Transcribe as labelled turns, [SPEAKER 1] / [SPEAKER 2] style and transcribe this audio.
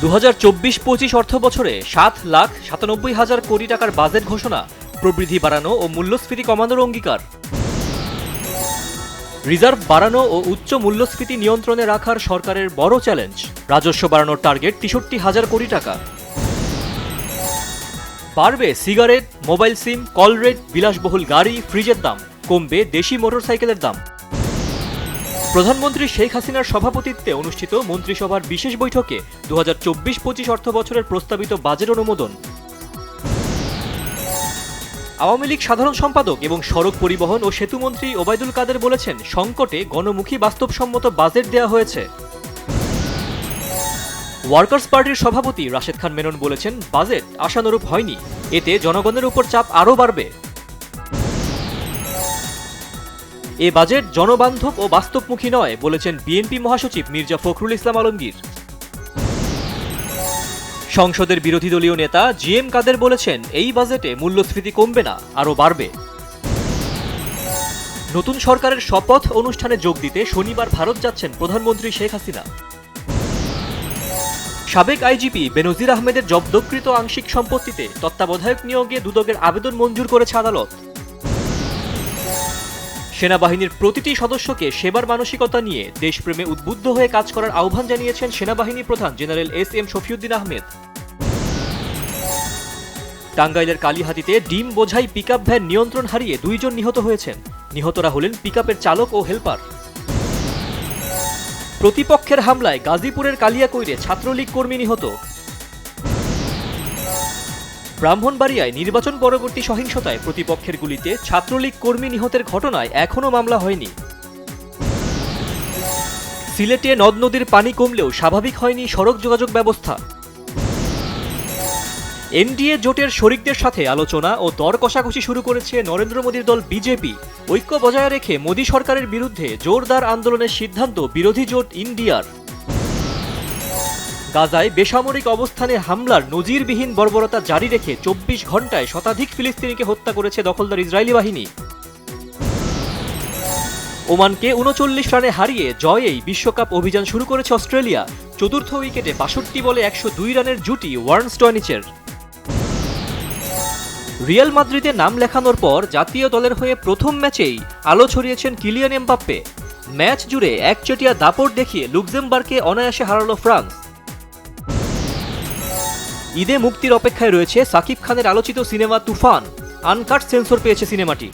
[SPEAKER 1] 2024-25 অর্থবছরে 7,97,000 কোটি টাকার বাজেট ঘোষণা, প্রবৃদ্ধি বাড়ানো ও মূল্যস্ফীতি কমানোর অঙ্গীকার। রিজার্ভ বাড়ানো ও উচ্চ মূল্যস্ফীতি নিয়ন্ত্রণে রাখার সরকারের বড় চ্যালেঞ্জ, রাজস্ব বাড়ানোর টার্গেট 63,000 কোটি টাকা। বাড়বে সিগারেট, মোবাইল সিম, কল রেট, বিলাসবহুল গাড়ি, ফ্রিজের দাম, কমবে দেশি মোটরসাইকেলের দাম। প্রধানমন্ত্রী শেখ হাসিনার সভাপতিত্বে অনুষ্ঠিত মন্ত্রিসভার বিশেষ বৈঠকে 2024-25 অর্থবছরের প্রস্তাবিত বাজেট অনুমোদন। আওয়ামী লীগ সাধারণ সম্পাদক এবং সড়ক পরিবহন ও সেতুমন্ত্রী ওবায়দুল কাদের বলেছেন, সংকটে গণমুখী বাস্তবসম্মত বাজেট দেয়া হয়েছে। ওয়ার্কার্স পার্টির সভাপতি রাশেদ খান মেনন বলেছেন, বাজেট আশানুরূপ হয়নি, এতে জনগণের উপর চাপ আরও বাড়বে। এ বাজেট জনবান্ধব ও বাস্তবমুখী নয় বলেছেন বিএনপি মহাসচিব মির্জা ফখরুল ইসলাম আলমগীর। সংসদের বিরোধী দলীয় নেতা জিএম কাদের বলেছেন, এই বাজেটে মূল্যস্ফীতি কমবে না, আরও বাড়বে। নতুন সরকারের শপথ অনুষ্ঠানে যোগ দিতে শনিবার ভারত যাচ্ছেন প্রধানমন্ত্রী শেখ হাসিনা। সাবেক আইজিপি বেনজির আহমেদের জব্দকৃত আংশিক সম্পত্তিতে তত্ত্বাবধায়ক নিয়োগে দুদকের আবেদন মঞ্জুর করেছে আদালত। সেনাবাহিনীর প্রতিটি সদস্যকে সেবার মানসিকতা নিয়ে দেশপ্রেমে উদ্বুদ্ধ হয়ে কাজ করার আহ্বান জানিয়েছেন সেনাবাহিনী প্রধান জেনারেল এস.এম. শফিউদ্দিন আহমেদ। টাঙ্গাইলের কালিহাতীতে ডিম বোঝাই পিকআপ ভ্যান নিয়ন্ত্রণ হারিয়ে 2 জন নিহত হয়েছেন। নিহতরা হলেন পিকআপের চালক ও হেলপার। প্রতিপক্ষের হামলায় গাজীপুরের কালিয়াকৈরে ছাত্রলীগ কর্মী নিহত। ব্রাহ্মণবাড়িয়ায় নির্বাচন পরবর্তী সহিংসতায় প্রতিপক্ষের গুলিতে ছাত্রলীগ কর্মী নিহতের ঘটনায় এখনও মামলা হয়নি। সিলেটে নদ নদীর পানি কমলেও স্বাভাবিক হয়নি সড়ক যোগাযোগ ব্যবস্থা। এনডিএ জোটের শরিকদের সাথে আলোচনা ও দর কষাকষি শুরু করেছে নরেন্দ্র মোদীর দল বিজেপি। ঐক্য বজায় রেখে মোদী সরকারের বিরুদ্ধে জোরদার আন্দোলনের সিদ্ধান্ত বিরোধী জোট ইন্ডিয়ার। গাজায় বেসামরিক অবস্থানে হামলার নজিরবিহীন বর্বরতা জারি রেখে 24 ঘণ্টায় শতাধিক ফিলিস্তিনিকে হত্যা করেছে দখলদার ইসরায়েলি বাহিনী। ওমানকে 39 রানে হারিয়ে জয়েই বিশ্বকাপ অভিযান শুরু করেছে অস্ট্রেলিয়া। চতুর্থ উইকেটে 62 বলে 102 রানের জুটি ওয়ার্নস্টয়নিচের। রিয়াল মাদ্রিদে নাম লেখানোর পর জাতীয় দলের হয়ে প্রথম ম্যাচেই আলো ছড়িয়েছেন কিলিয়ান এমবাপ্পে। ম্যাচ জুড়ে একচেটিয়া দাপট দেখিয়ে লুক্সেমবার্গকে অনায়াসে হারালো ফ্রান্স। ঈদে মুক্তির অপেক্ষায় রয়েছে সাকিব খানের আলোচিত সিনেমা তুফান। আনকাট সেন্সর পেয়েছে সিনেমাটি।